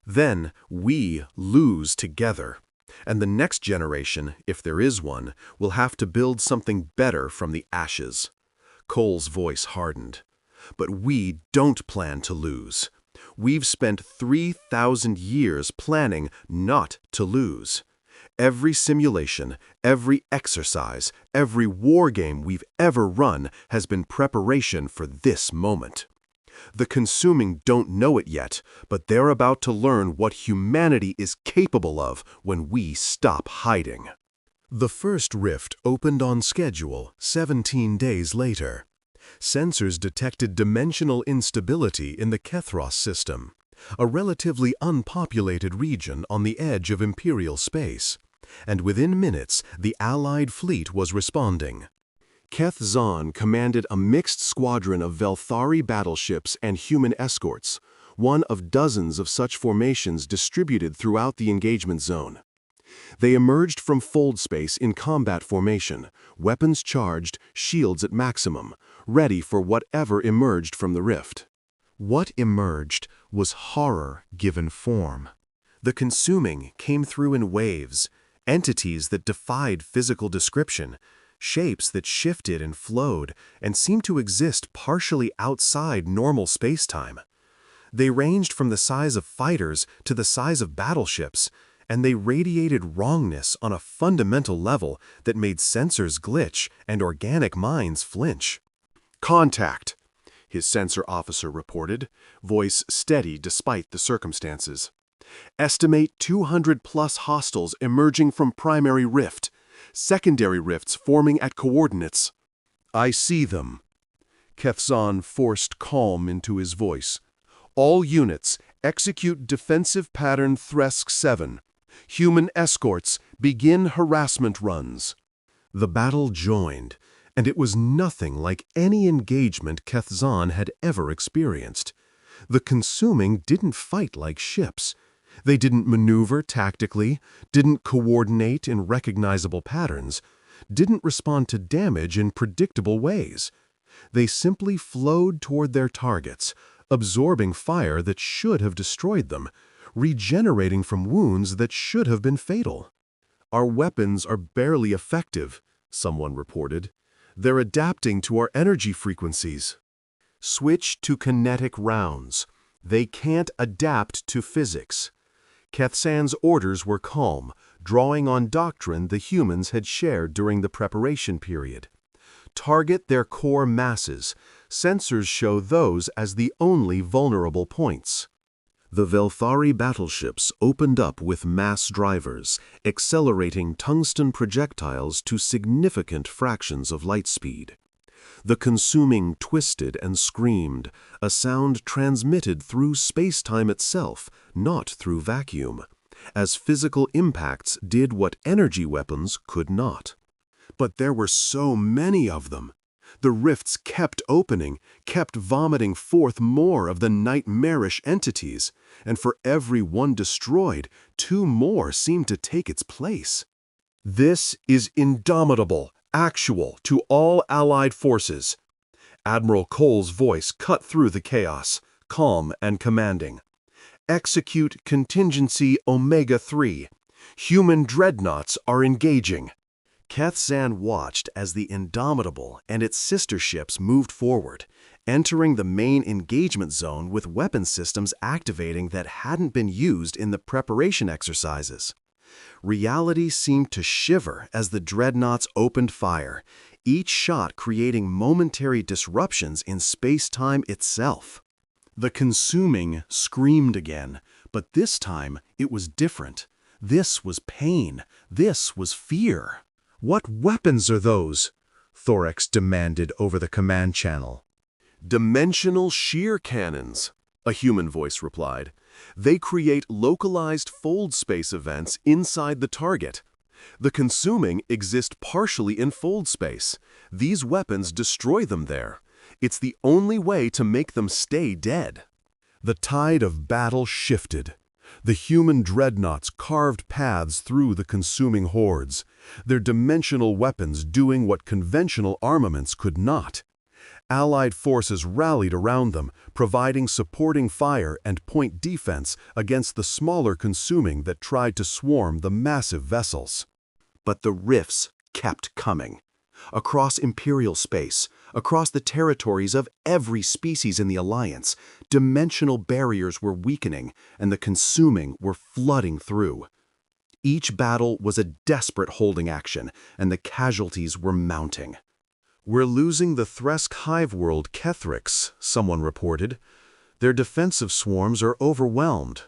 "Then we lose together. And the next generation, if there is one, will have to build something better from the ashes." Cole's voice hardened. "But we don't plan to lose. We've spent 3,000 years planning not to lose. Every simulation, every exercise, every war game we've ever run has been preparation for this moment. The consuming don't know it yet, but they're about to learn what humanity is capable of when we stop hiding." The first rift opened on schedule 17 days later. Sensors detected dimensional instability in the Kethros system, a relatively unpopulated region on the edge of Imperial space, and within minutes the Allied fleet was responding. Keth Zahn commanded a mixed squadron of Velthari battleships and human escorts, one of dozens of such formations distributed throughout the engagement zone. They emerged from fold space in combat formation, weapons charged, shields at maximum, ready for whatever emerged from the rift. What emerged was horror given form. The consuming came through in waves, entities that defied physical description, shapes that shifted and flowed and seemed to exist partially outside normal space-time. They ranged from the size of fighters to the size of battleships, and they radiated wrongness on a fundamental level that made sensors glitch and organic minds flinch. "Contact," his sensor officer reported, voice steady despite the circumstances. "Estimate 200+ hostiles emerging from primary rift. Secondary rifts forming at coordinates." "I see them." Kethzan forced calm into his voice. "All units, execute defensive pattern Thresk 7. Human escorts, begin harassment runs." The battle joined, and it was nothing like any engagement Kethzan had ever experienced. The consuming didn't fight like ships. They didn't maneuver tactically, didn't coordinate in recognizable patterns, didn't respond to damage in predictable ways. They simply flowed toward their targets, absorbing fire that should have destroyed them, regenerating from wounds that should have been fatal. "Our weapons are barely effective," someone reported. "They're adapting to our energy frequencies." "Switch to kinetic rounds. They can't adapt to physics." Kethzan's orders were calm, drawing on doctrine the humans had shared during the preparation period. Target their core masses. Sensors show those as the only vulnerable points. The Velthari battleships opened up with mass drivers, accelerating tungsten projectiles to significant fractions of light speed. The consuming twisted and screamed, a sound transmitted through space-time itself, not through vacuum, as physical impacts did what energy weapons could not. But there were so many of them. The rifts kept opening, kept vomiting forth more of the nightmarish entities, and for every one destroyed, 2 more seemed to take its place. "This is indomitable, actual to all Allied forces." Admiral Cole's voice cut through the chaos, calm and commanding. "Execute contingency Omega-3. Human dreadnoughts are engaging." Kethzan watched as the Indomitable and its sister ships moved forward, entering the main engagement zone with weapon systems activating that hadn't been used in the preparation exercises. Reality seemed to shiver as the dreadnoughts opened fire, each shot creating momentary disruptions in space-time itself. The consuming screamed again, but this time it was different. This was pain. This was fear. "What weapons are those?" Thorax demanded over the command channel. Dimensional shear cannons, a human voice replied. They create localized fold space events inside the target. The consuming exist partially in fold space. These weapons destroy them there. It's the only way to make them stay dead. The tide of battle shifted. The human dreadnoughts carved paths through the consuming hordes, their dimensional weapons doing what conventional armaments could not. Allied forces rallied around them, providing supporting fire and point defense against the smaller consuming that tried to swarm the massive vessels. But the rifts kept coming. Across Imperial space, across the territories of every species in the Alliance, dimensional barriers were weakening and the consuming were flooding through. Each battle was a desperate holding action, and the casualties were mounting. "We're losing the Thresk hive world Kethrix," someone reported. "Their defensive swarms are overwhelmed."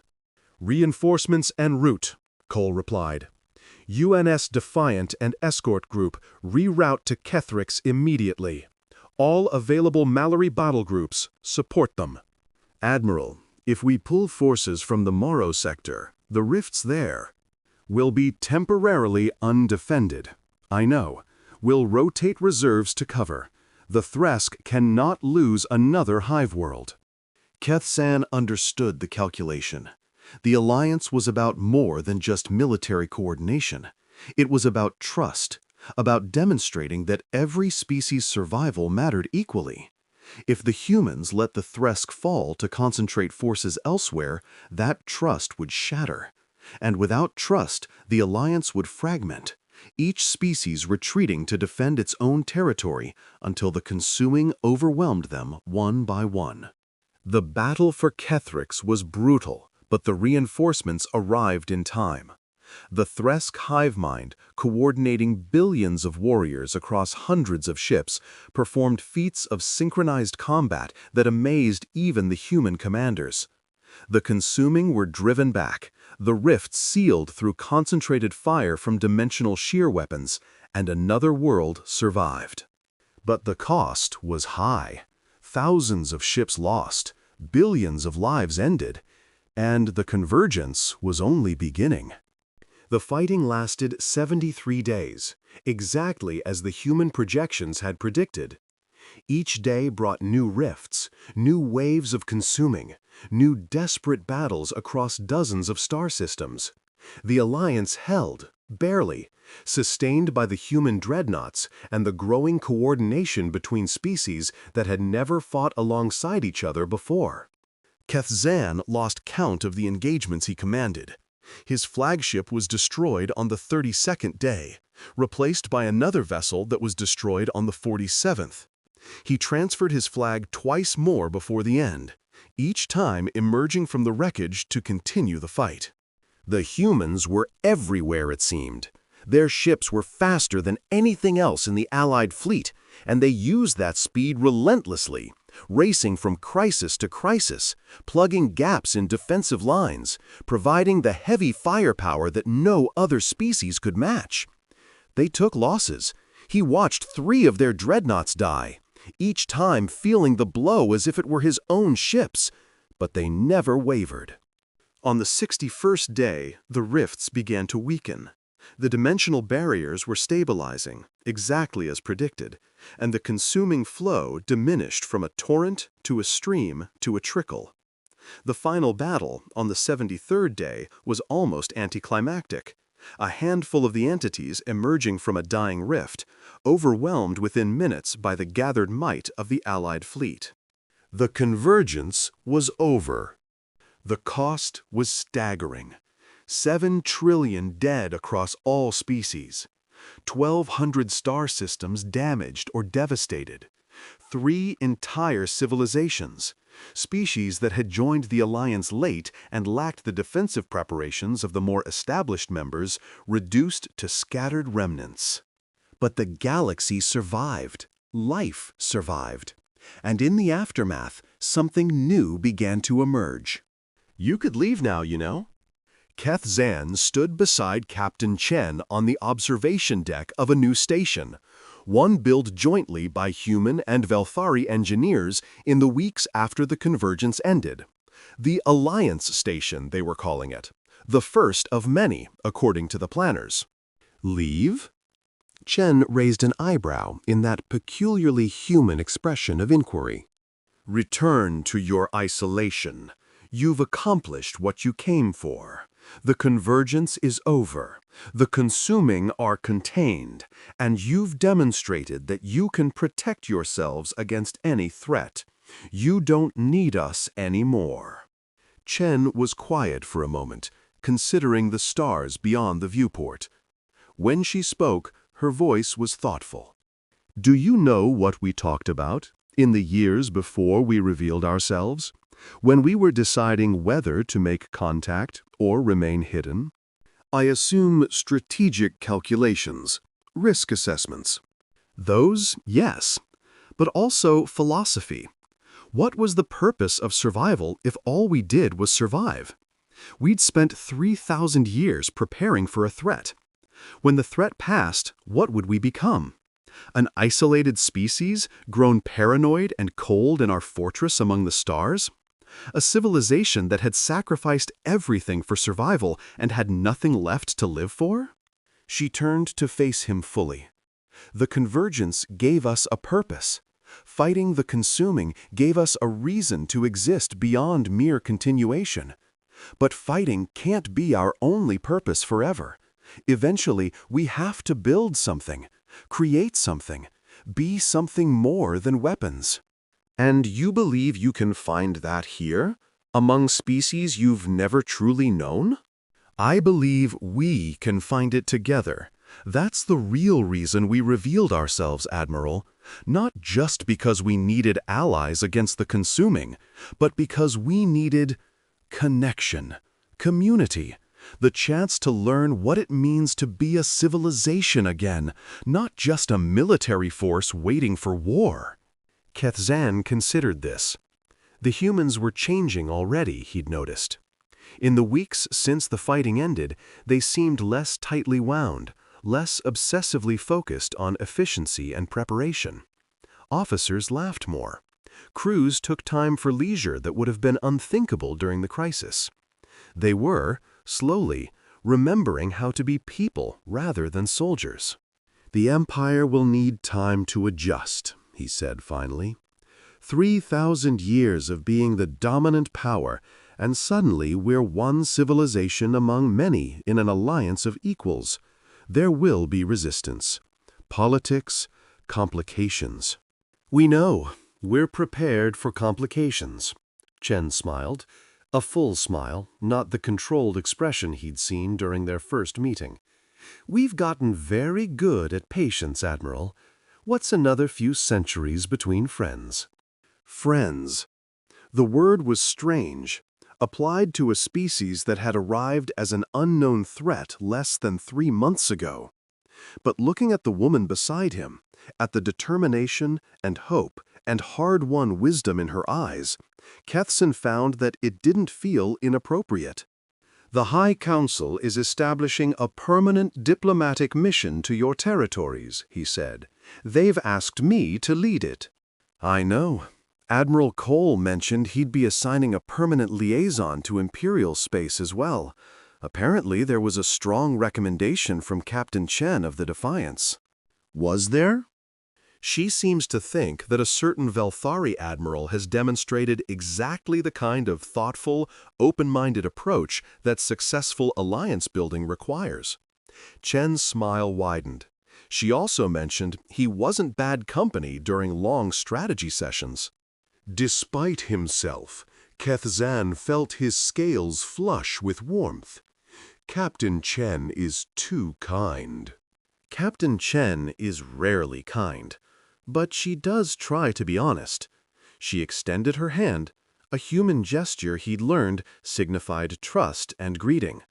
"Reinforcements en route," Cole replied. "UNS Defiant and Escort Group reroute to Kethrix immediately. All available Mallory battle groups, support them." "Admiral, if we pull forces from the Morrow sector, the rifts there will be temporarily undefended. I know. We'll rotate reserves to cover. The Thresk cannot lose another hive world." Kethzan understood the calculation. The Alliance was about more than just military coordination. It was about trust, about demonstrating that every species' survival mattered equally. If the humans let the Thresk fall to concentrate forces elsewhere, that trust would shatter. And without trust, the Alliance would fragment, each species retreating to defend its own territory until the consuming overwhelmed them one by one. The battle for Kethrix was brutal, but the reinforcements arrived in time. The Thresk hive mind, coordinating billions of warriors across hundreds of ships, performed feats of synchronized combat that amazed even the human commanders. The consuming were driven back, the rifts sealed through concentrated fire from dimensional shear weapons, and another world survived. But the cost was high. Thousands of ships lost, billions of lives ended, and the convergence was only beginning. The fighting lasted 73 days, exactly as the human projections had predicted. Each day brought new rifts, new waves of consuming, new desperate battles across dozens of star systems. The Alliance held, barely, sustained by the human dreadnoughts and the growing coordination between species that had never fought alongside each other before. Kethzan lost count of the engagements he commanded. His flagship was destroyed on the 32nd day, replaced by another vessel that was destroyed on the 47th. He transferred his flag twice more before the end, each time emerging from the wreckage to continue the fight. The humans were everywhere, it seemed. Their ships were faster than anything else in the Allied fleet, and they used that speed relentlessly, racing from crisis to crisis, plugging gaps in defensive lines, providing the heavy firepower that no other species could match. They took losses. He watched 3 of their dreadnoughts die, each time feeling the blow as if it were his own ships, but they never wavered. On the 61st day, the rifts began to weaken. The dimensional barriers were stabilizing, exactly as predicted, and the consuming flow diminished from a torrent to a stream to a trickle. The final battle, on the 73rd day, was almost anticlimactic. A handful of the entities emerging from a dying rift, overwhelmed within minutes by the gathered might of the Allied fleet. The convergence was over. The cost was staggering. 7 trillion dead across all species. 1,200 star systems damaged or devastated. 3 entire civilizations. Species that had joined the Alliance late and lacked the defensive preparations of the more established members, reduced to scattered remnants. But the galaxy survived. Life survived. And in the aftermath, something new began to emerge. "You could leave now, you know." Kethzan stood beside Captain Chen on the observation deck of a new station, one built jointly by human and Velthari engineers in the weeks after the convergence ended. The Alliance Station, they were calling it. The first of many, according to the planners. Leave? Chen raised an eyebrow in that peculiarly human expression of inquiry. Return to your isolation. You've accomplished what you came for. The convergence is over. The consuming are contained, and you've demonstrated that you can protect yourselves against any threat. You don't need us anymore. Chen was quiet for a moment, considering the stars beyond the viewport. When she spoke, her voice was thoughtful. Do you know what we talked about in the years before we revealed ourselves? When we were deciding whether to make contact or remain hidden? I assume strategic calculations, risk assessments. Those, yes, but also philosophy. What was the purpose of survival if all we did was survive? We'd spent 3,000 years preparing for a threat. When the threat passed, what would we become? An isolated species, grown paranoid and cold in our fortress among the stars? A civilization that had sacrificed everything for survival and had nothing left to live for? She turned to face him fully. The convergence gave us a purpose. Fighting the consuming gave us a reason to exist beyond mere continuation. But fighting can't be our only purpose forever. Eventually, we have to build something, create something, be something more than weapons. And you believe you can find that here, among species you've never truly known? I believe we can find it together. That's the real reason we revealed ourselves, Admiral. Not just because we needed allies against the consuming, but because we needed connection, community, the chance to learn what it means to be a civilization again, not just a military force waiting for war. Kethzan considered this. The humans were changing already, he'd noticed. In the weeks since the fighting ended, they seemed less tightly wound, less obsessively focused on efficiency and preparation. Officers laughed more. Crews took time for leisure that would have been unthinkable during the crisis. They were, slowly, remembering how to be people rather than soldiers. The Empire will need time to adjust, he said finally. 3,000 years of being the dominant power, and suddenly we're one civilization among many in an alliance of equals. There will be resistance. Politics, complications. We know. We're prepared for complications. Chen smiled. A full smile, not the controlled expression he'd seen during their first meeting. We've gotten very good at patience, Admiral. What's another few centuries between friends? Friends. The word was strange, applied to a species that had arrived as an unknown threat less than 3 months ago. But looking at the woman beside him, at the determination and hope and hard-won wisdom in her eyes, Kethzan found that it didn't feel inappropriate. The High Council is establishing a permanent diplomatic mission to your territories, he said. They've asked me to lead it. I know. Admiral Cole mentioned he'd be assigning a permanent liaison to Imperial space as well. Apparently there was a strong recommendation from Captain Chen of the Defiance. Was there? She seems to think that a certain Velthari admiral has demonstrated exactly the kind of thoughtful, open-minded approach that successful alliance building requires. Chen's smile widened. She also mentioned he wasn't bad company during long strategy sessions. Despite himself, Kethzan felt his scales flush with warmth. Captain Chen is too kind. Captain Chen is rarely kind, but she does try to be honest. She extended her hand. A human gesture he'd learned signified trust and greeting.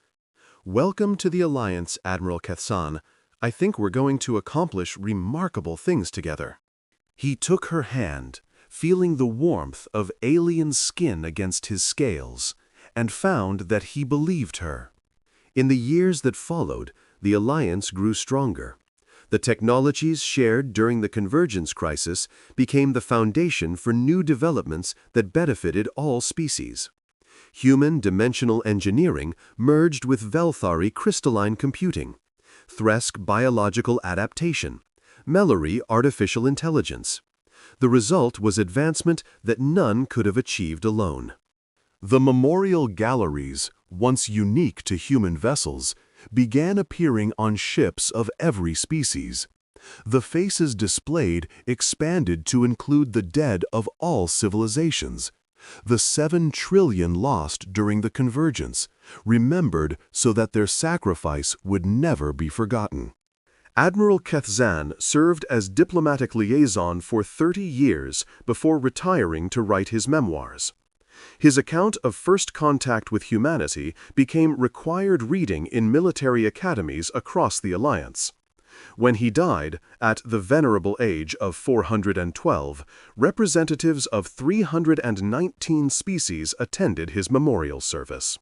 Welcome to the Alliance, Admiral Kethzan. I think we're going to accomplish remarkable things together. He took her hand, feeling the warmth of alien skin against his scales, and found that he believed her. In the years that followed, the alliance grew stronger. The technologies shared during the convergence crisis became the foundation for new developments that benefited all species. Human dimensional engineering merged with Velthari crystalline computing, Thresk biological adaptation, Mellory artificial intelligence. The result was advancement that none could have achieved alone. The memorial galleries, once unique to human vessels, began appearing on ships of every species. The faces displayed expanded to include the dead of all civilizations. The 7 trillion lost during the convergence, remembered so that their sacrifice would never be forgotten. Admiral Kethzan served as diplomatic liaison for 30 years before retiring to write his memoirs. His account of first contact with humanity became required reading in military academies across the Alliance. When he died, at the venerable age of 412, representatives of 319 species attended his memorial service.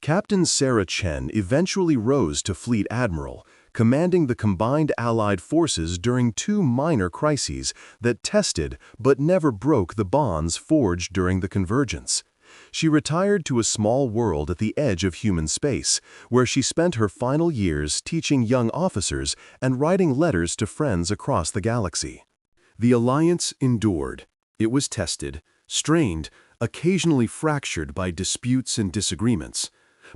Captain Sarah Chen eventually rose to Fleet Admiral, commanding the combined Allied forces during 2 minor crises that tested but never broke the bonds forged during the convergence. She retired to a small world at the edge of human space, where she spent her final years teaching young officers and writing letters to friends across the galaxy. The Alliance endured. It was tested, strained, occasionally fractured by disputes and disagreements.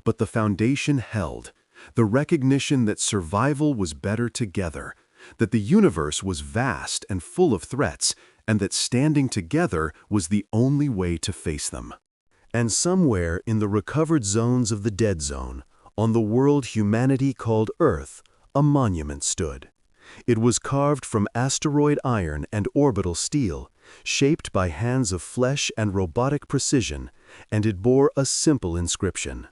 But the foundation held. The recognition that survival was better together, that the universe was vast and full of threats, and that standing together was the only way to face them. And somewhere in the recovered zones of the dead zone, on the world humanity called Earth, a monument stood. It was carved from asteroid iron and orbital steel, shaped by hands of flesh and robotic precision, and it bore a simple inscription.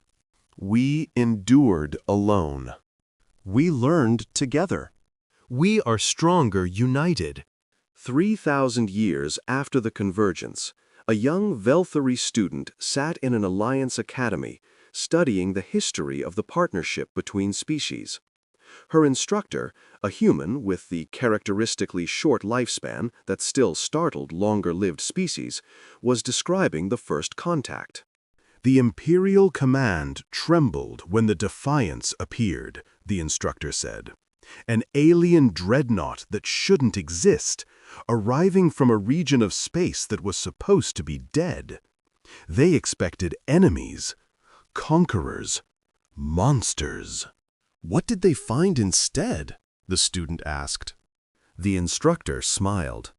We endured alone. We learned together. We are stronger united. 3,000 years after the convergence, a young Velthari student sat in an Alliance academy, studying the history of the partnership between species. Her instructor, a human with the characteristically short lifespan that still startled longer-lived species, was describing the first contact. The Imperial Command trembled when the Defiance appeared, the instructor said. An alien dreadnought that shouldn't exist, arriving from a region of space that was supposed to be dead. They expected enemies, conquerors, monsters. What did they find instead? The student asked. The instructor smiled.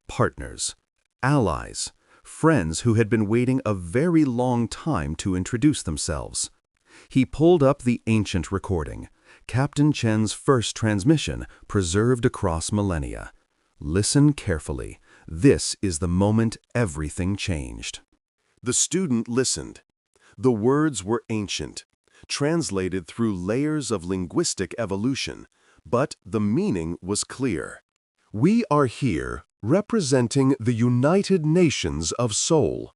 Partners, allies, friends who had been waiting a very long time to introduce themselves. He pulled up the ancient recording, Captain Chen's first transmission, preserved across millennia. Listen carefully. This is the moment everything changed. The student listened. The words were ancient, translated through layers of linguistic evolution, but the meaning was clear. We are here representing the United Nations of Soul.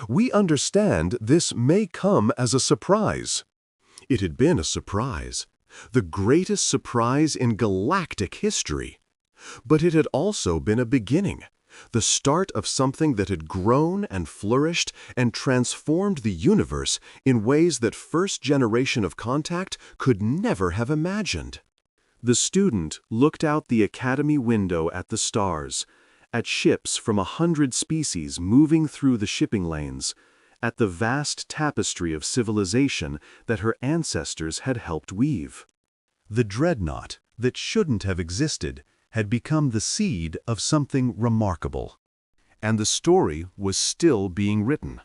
We understand this may come as a surprise. It had been a surprise, the greatest surprise in galactic history. But it had also been a beginning, the start of something that had grown and flourished and transformed the universe in ways that first generation of contact could never have imagined. The student looked out the academy window at the stars, at ships from 100 species moving through the shipping lanes, at the vast tapestry of civilization that her ancestors had helped weave. The dreadnought that shouldn't have existed had become the seed of something remarkable. And the story was still being written.